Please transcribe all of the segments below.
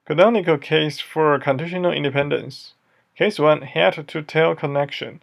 Canonical case for conditional independence. Case 1, head-to-tail connection.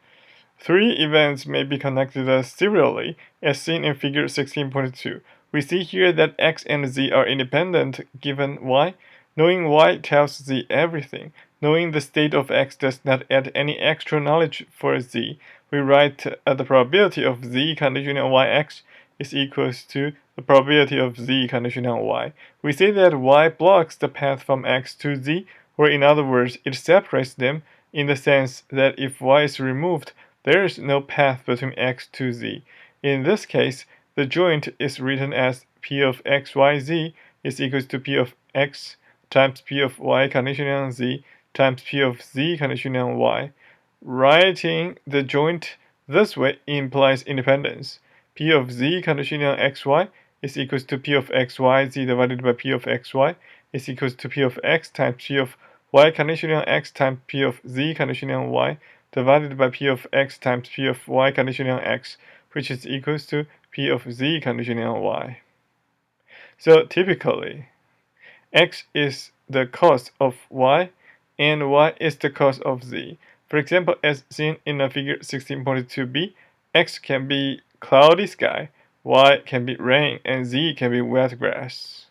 Three events may be connected serially, as seen in figure 16.2. We see here that x and z are independent given y. Knowing y tells z everything. Knowing the state of x does not add any extra knowledge for z. We write the probability of z conditional yx is equals to the probability of z conditional y. We say that y blocks the path from x to z, or in other words, it separates them in the sense that if y is removed, there is no path between x to z. In this case, the joint is written as p of xyz is equals to p of x times p of y conditional z times p of z conditional y. Writing the joint this way implies independence. P of z conditional xy is equals to p of xyz divided by p of xy is equals to p of x times p of y conditional x times p of z conditional y divided by p of x times p of y conditional x, which is equals to p of z conditional y. So typically, x is the cos of y, and y is the cos of z. For example, as seen in the figure 16.2b, x can be cloudy sky, y can be rain, and z can be wet grass.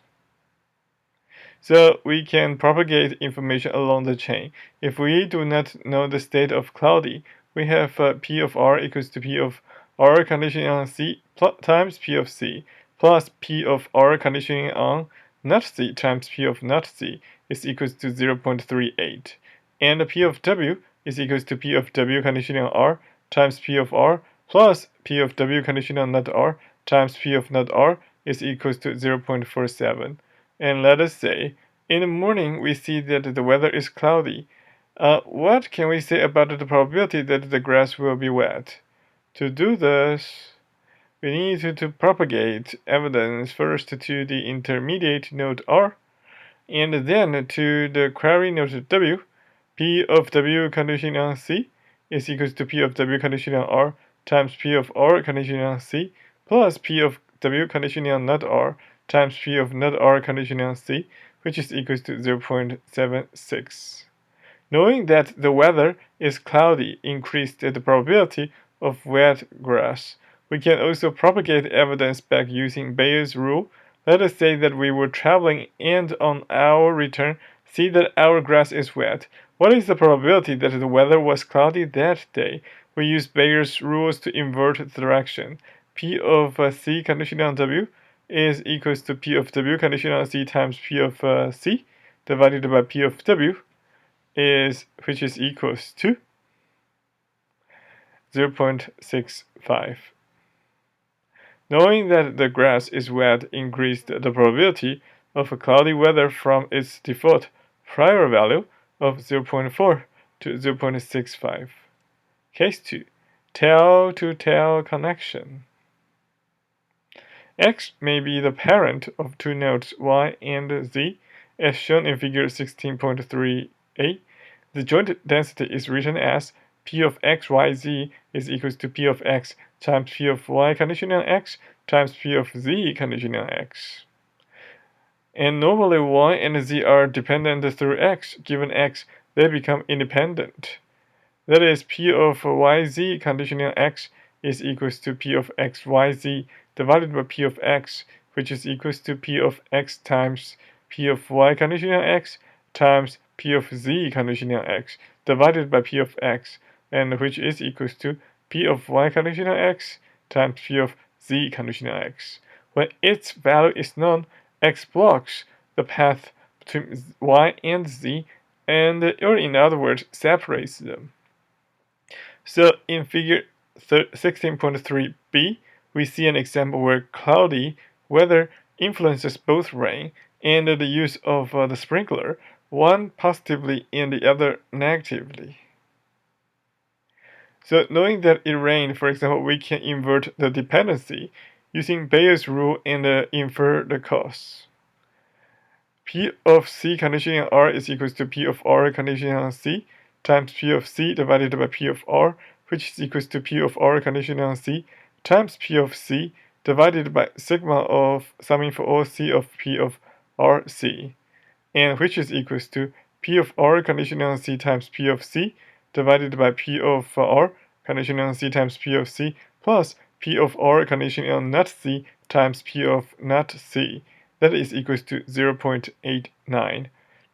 So we can propagate information along the chain. If we do not know the state of cloudy, we have P of R equals to P of R conditioning on C times P of C plus P of R conditioning on not C times P of not C is equals to 0.38. And P of W is equals to P of W conditional R times P of R plus P of W conditional not R times P of not R is equals to 0.47. And let us say, in the morning we see that the weather is cloudy. What can we say about the probability that the grass will be wet? To do this, we need to propagate evidence first to the intermediate node R, and then to the query node W. P of W conditional C is equals to P of W conditional R times P of R conditional C plus P of W conditional not R times P of not R conditional C, which is equals to 0.76. Knowing that the weather is cloudy increased the probability of wet grass. We can also propagate evidence back using Bayes' rule. Let us say that we were traveling and on our return see that our grass is wet. What is the probability that the weather was cloudy that day? We use Bayes' rules to invert the direction. P of C conditional on W is equals to P of W conditional on C times P of C divided by P of W which is equals to 0.65. Knowing that the grass is wet increased the probability of a cloudy weather from its default prior value of 0.4 to 0.65. Case 2. Tail-to-tail connection. X may be the parent of two nodes Y and Z, as shown in figure 16.3a. The joint density is written as P of xyz is equals to P of x times P of y conditional x times P of z conditional x. And normally y and z are dependent through x. Given x, they become independent. That is, P of yz conditional x is equals to P of xyz divided by P of x, which is equals to P of x times P of y conditional x times P of z conditional x divided by P of x, and which is equals to P of y conditional x times P of z conditional x. When its value is known, x blocks the path between y and z, or in other words, separates them. So in figure 16.3b, we see an example where cloudy weather influences both rain and the use of the sprinkler, one positively and the other negatively. So knowing that it rained, for example, we can invert the dependency using Bayes' rule and infer the cause. P of C conditional R is equals to P of R conditional C times P of C divided by P of R, which is equals to P of R conditional on C times P of C divided by sigma of summing for all C of P of R C, and which is equals to P of R conditional on C times P of C divided by P of R conditional on C times P of C plus P of R conditional on not C times P of not C. That is equals to 0.89.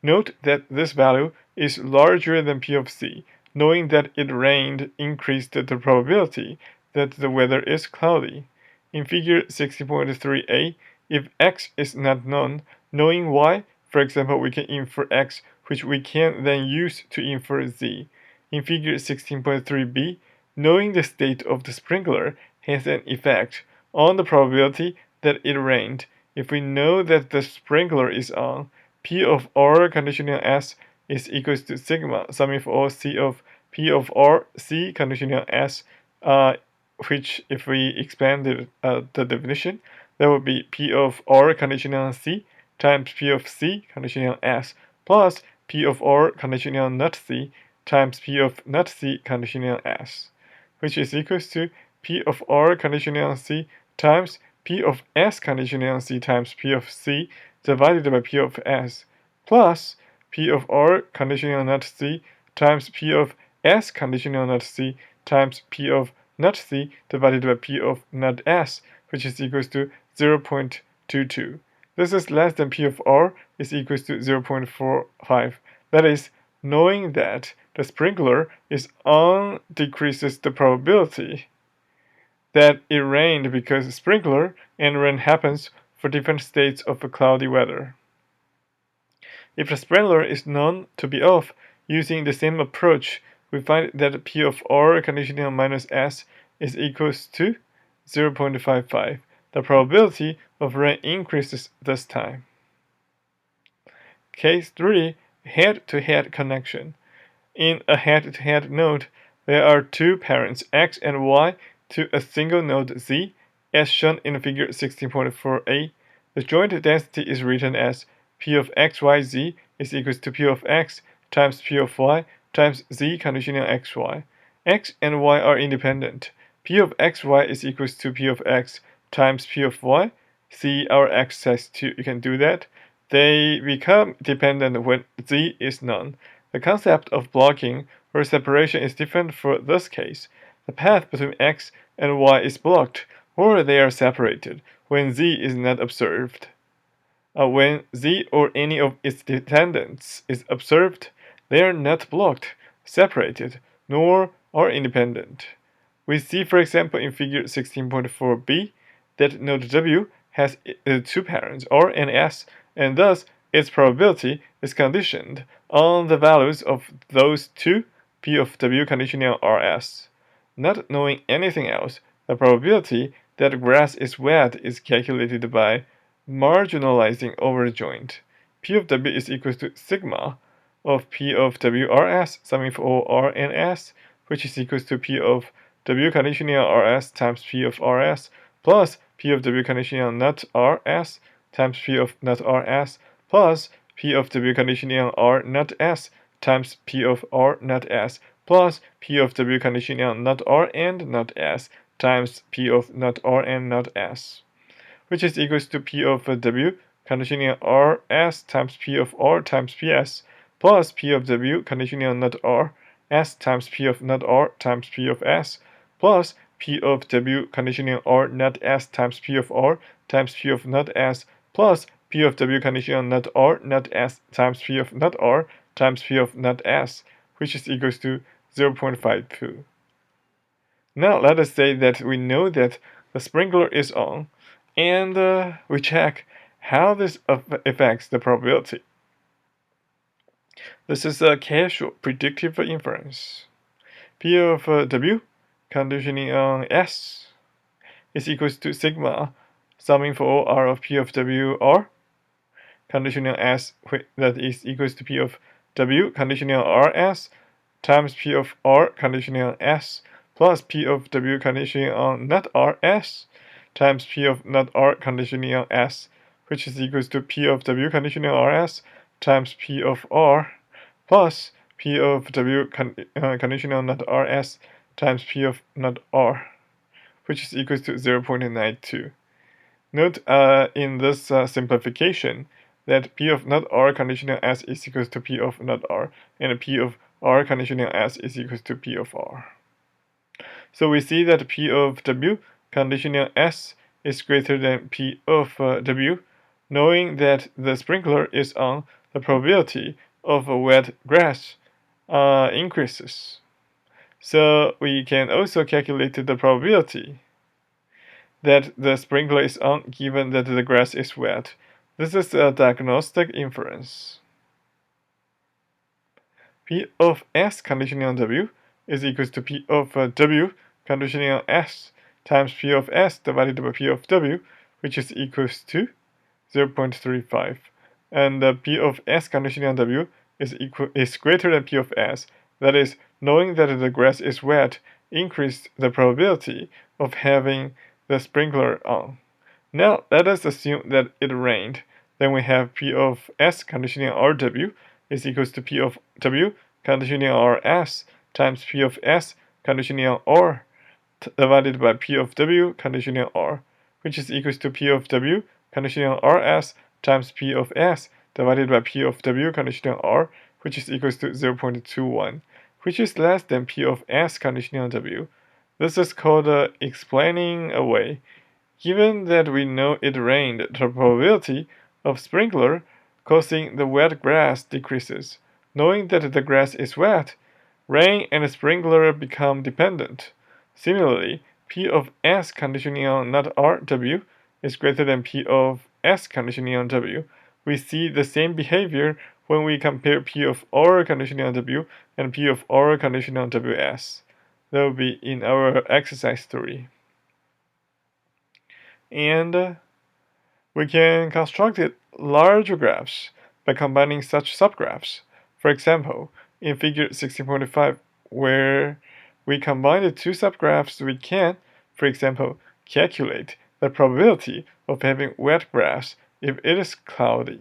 Note that this value is larger than P of C. Knowing that it rained increased the probability that the weather is cloudy. In figure 60.3a, if x is not known, knowing y, for example, we can infer x, which we can then use to infer z. In figure 16.3b, knowing the state of the sprinkler has an effect on the probability that it rained. If we know that the sprinkler is on, P of R conditional S is equals to sigma summing for all C of P of R C conditional S, which if we expanded the definition, that would be P of R conditional C times P of C conditional S plus P of R conditional not C times P of not C conditional S, which is equals to P of R conditional C times P of S conditional C times P of C divided by P of S plus P of R conditional not C times P of S conditional not C times P of not C divided by P of not S, which is equals to 0.22. This is less than P of R is equals to 0.45. That is, knowing that the sprinkler is on decreases the probability that it rained because sprinkler and rain happens for different states of cloudy weather. If the sprinkler is known to be off, using the same approach, we find that P of R conditional minus S is equals to 0.55. The probability of rain increases this time. Case 3, head-to-head connection. In a head-to-head node, there are two parents, X and Y, to a single node Z, as shown in figure 16.4a. The joint density is written as P of XYZ is equals to P of X times P of Y times Z conditional XY. X and Y are independent. P of XY is equals to P of X times P of Y. See our exercise 2, you can do that. They become dependent when Z is known. The concept of blocking or separation is different for this case. The path between X and Y is blocked, or they are separated, when Z is not observed. When Z or any of its dependents is observed, they are not blocked, separated, nor are independent. We see, for example, in figure 16.4b, that node W has two parents, R and S, and thus its probability is conditioned on the values of those two P of W conditional RS. Not knowing anything else, the probability that grass is wet is calculated by marginalizing over the joint. P of W is equal to sigma of P of W RS summing for all R and S, which is equal to P of W conditional RS times P of RS plus P of W conditional not RS times P of not RS plus P of W conditional R not S times P of R not S plus P of W conditional not R and not S times P of not R and not S, which is equals to P of W conditional RS times P of R times PS plus P of W conditional not R S times P of not R times P of S plus P of W conditional R not S times P of R times P of not S plus P of W conditional not R not S times P of not R times P of not S, which is equals to 0.52. Now let us say that we know that the sprinkler is on, and we check how this affects the probability. This is a casual predictive inference. P of W conditioning on S is equals to sigma summing for all R of P of W R conditional S, that is equals to P of W conditional RS times P of R conditional S plus P of W conditional on not RS times P of not R conditional S, which is equals to P of W conditional RS times P of R plus P of W conditional not RS times P of not R, which is equal to 0.92. Note in this simplification that P of not R conditional S is equal to P of not R, and P of R conditional S is equal to P of R. So we see that P of W conditional S is greater than P of W, knowing that the sprinkler is on, the probability of wet grass increases. So we can also calculate the probability that the sprinkler is on given that the grass is wet. This is a diagnostic inference. P of S conditional on W is equal to P of W conditional on S times P of S divided by P of W, which is equals to 0.35. And P of S conditional on W is greater than P of S. That is, knowing that the grass is wet increased the probability of having the sprinkler on. Now let us assume that it rained. Then we have P of S conditional on RW is equals to P of W conditional on RS times P of S conditional on R divided by P of W conditional on R, which is equals to P of W conditional on RS times P of S divided by P of W conditional on R, which is equals to 0.21, which is less than P of S conditional on W. This is called explaining away. Given that we know it rained, the probability of sprinkler causing the wet grass decreases. Knowing that the grass is wet, rain and sprinkler become dependent. Similarly, P of S conditional on not RW is greater than P of S conditional on W. We see the same behavior when we compare P of R conditional on W and P of R conditional on WS. That will be in our exercise 3. And we can construct larger graphs by combining such subgraphs. For example, in figure 16.5, where we combine the two subgraphs, we can, for example, calculate the probability of having wet grass if it is cloudy.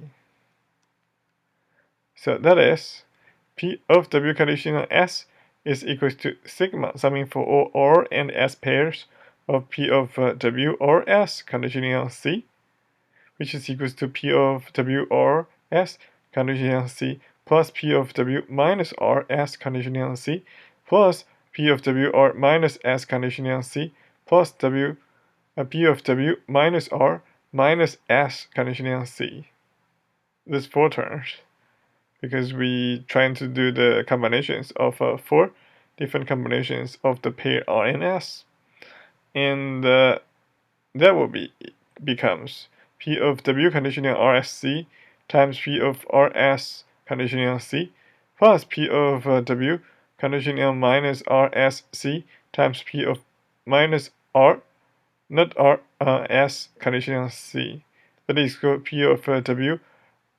So that is P of W conditional S is equal to sigma summing for all R and S pairs of P of W or S conditional on C, which is equals to P of W or S conditional on C plus P of W minus R S conditional on C plus P of W R minus S conditional on C plus P of W minus R minus S conditional on C. There's 4 terms because we trying to do the combinations of 4 different combinations of the pair R and S. And that will becomes P of W conditional RSC times P of RS conditional C plus P of W conditional minus RSC times P of minus R not R S conditional C. That is equal P of W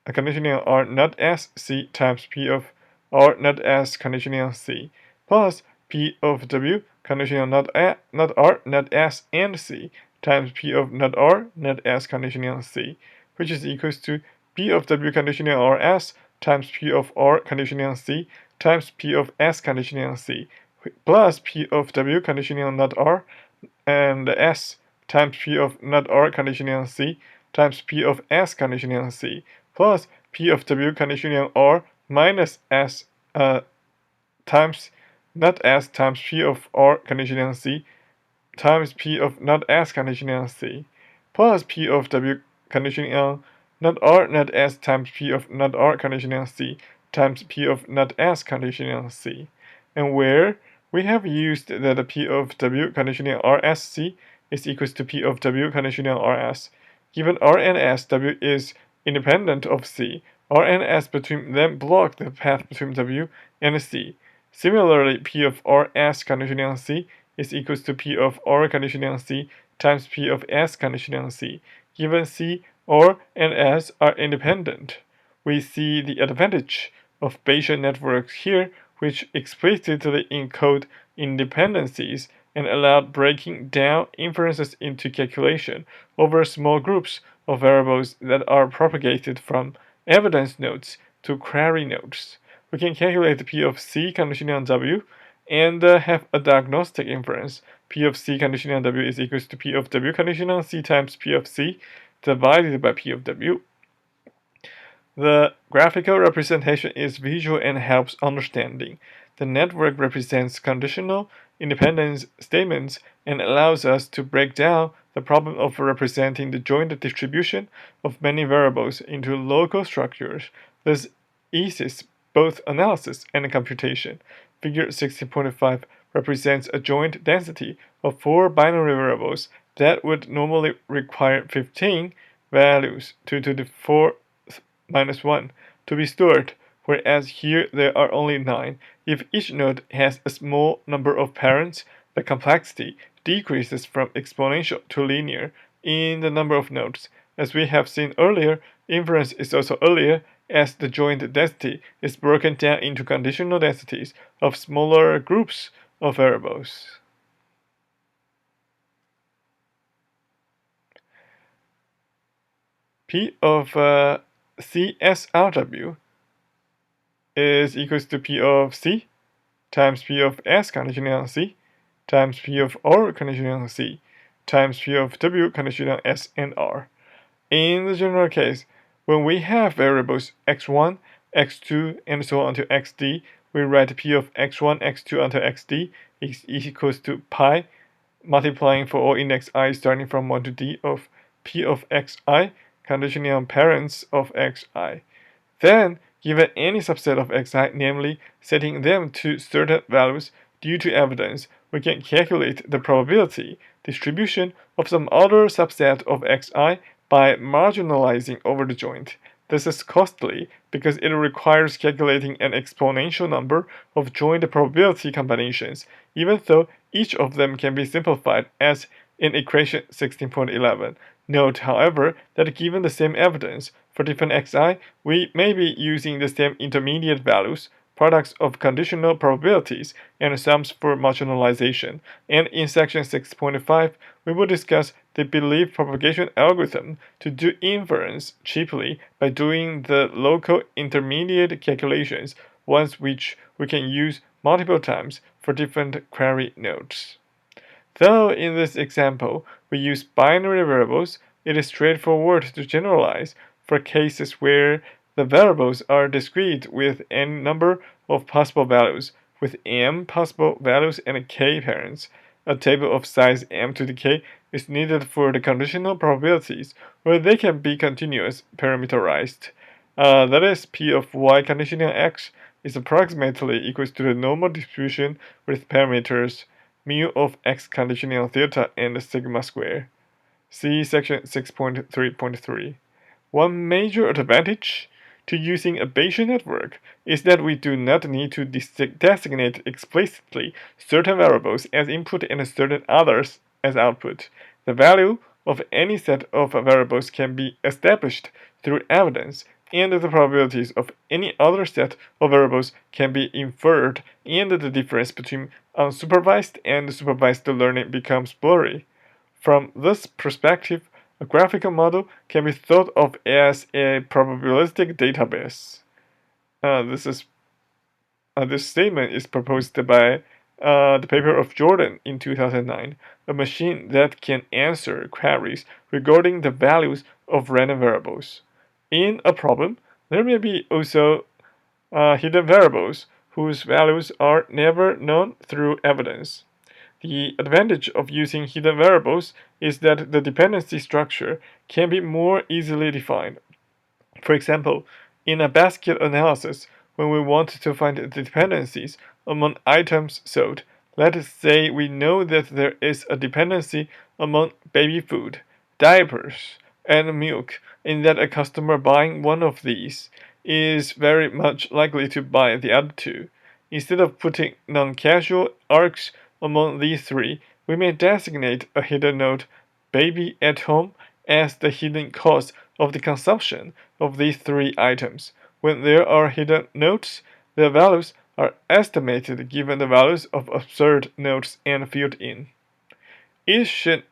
conditional R not S C times P of R not S conditional C plus P of W conditional not R not S and C times P of not R not S conditional C, which is equals to P of W conditional RS times P of R conditional C times P of S conditional C plus P of W conditional not R and S times P of not R conditional C times P of S conditional C plus P of W conditional R minus S times not S times P of R conditional C times P of not S conditional C plus P of W conditional not R not S times P of not R conditional C times P of not S conditional C. And where we have used that P of W conditional RSC is equals to P of W conditional RS. Given R and S, W is independent of C. R and S between them block the path between W and C. Similarly, P of RS conditional C is equals to P of R conditional C times P of S conditional C. Given C, R, and S are independent, we see the advantage of Bayesian networks here, which explicitly encode independencies and allowed breaking down inferences into calculation over small groups of variables that are propagated from evidence nodes to query nodes. we can calculate P of C conditional on W and have a diagnostic inference. P of C conditional on W is equals to P of W conditional on C times P of C divided by P of W. The graphical representation is visual and helps understanding. The network represents conditional independence statements and allows us to break down the problem of representing the joint distribution of many variables into local structures. This eases both analysis and computation. Figure 16.5 represents a joint density of 4 binary variables that would normally require 15 values 2 to the 4 minus 1 to be stored, whereas here there are only 9. If each node has a small number of parents, the complexity decreases from exponential to linear in the number of nodes. As we have seen earlier, inference is also earlier as the joint density is broken down into conditional densities of smaller groups of variables. P of CSRW is equals to P of C times P of S conditional on C times P of R conditional on C times P of W conditional on S and R. In the general case, when we have variables x1, x2, and so on to xd, we write P of x1, x2 until xd is equals to pi multiplying for all index I starting from 1 to d of P of xi conditional on parents of xi. Then, given any subset of xi, namely setting them to certain values due to evidence, we can calculate the probability distribution of some other subset of xi by marginalizing over the joint. This is costly because it requires calculating an exponential number of joint probability combinations, even though each of them can be simplified as in equation 16.11. Note, however, that given the same evidence for different xi, we may be using the same intermediate values, products of conditional probabilities, and sums for marginalization. And in section 6.5, we will discuss the belief propagation algorithm to do inference cheaply by doing the local intermediate calculations, ones which we can use multiple times for different query nodes. Though in this example we use binary variables, it is straightforward to generalize for cases where the variables are discrete with n number of possible values, with m possible values and k parents. A table of size m to the k is needed for the conditional probabilities, where they can be continuous parameterized. That is, P of y conditional x is approximately equals to the normal distribution with parameters mu of x conditional theta and sigma square. See section 6.3.3. One major advantage to using a Bayesian network is that we do not need to designate explicitly certain variables as input and certain others as output. The value of any set of variables can be established through evidence, and the probabilities of any other set of variables can be inferred, and the difference between unsupervised and supervised learning becomes blurry. From this perspective, a graphical model can be thought of as a probabilistic database. This statement is proposed by the paper of Jordan in 2009, a machine that can answer queries regarding the values of random variables. In a problem, there may be also hidden variables whose values are never known through evidence. The advantage of using hidden variables is that the dependency structure can be more easily defined. For example, in a basket analysis, when we want to find the dependencies among items sold, let us say we know that there is a dependency among baby food, diapers, and milk, and that a customer buying one of these is very much likely to buy the other two. Instead of putting non-causal arcs among these three, we may designate a hidden node, baby at home, as the hidden cause of the consumption of these three items. When there are hidden nodes, their values are estimated given the values of observed nodes and filled in. It should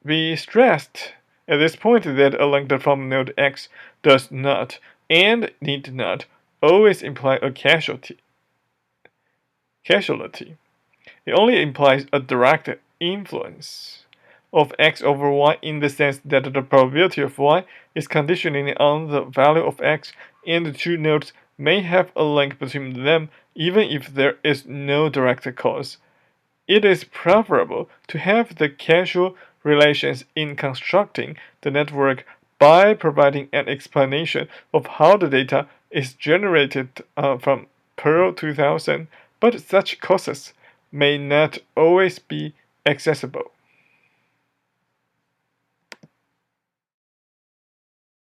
be stressed at this point that a length from node x does not and need not always imply a causality. It only implies a direct influence of x over y in the sense that the probability of y is conditioning on the value of x, and the two nodes may have a link between them even if there is no direct cause. It is preferable to have the causal relations in constructing the network by providing an explanation of how the data is generated from Pearl 2000, but such causes may not always be accessible.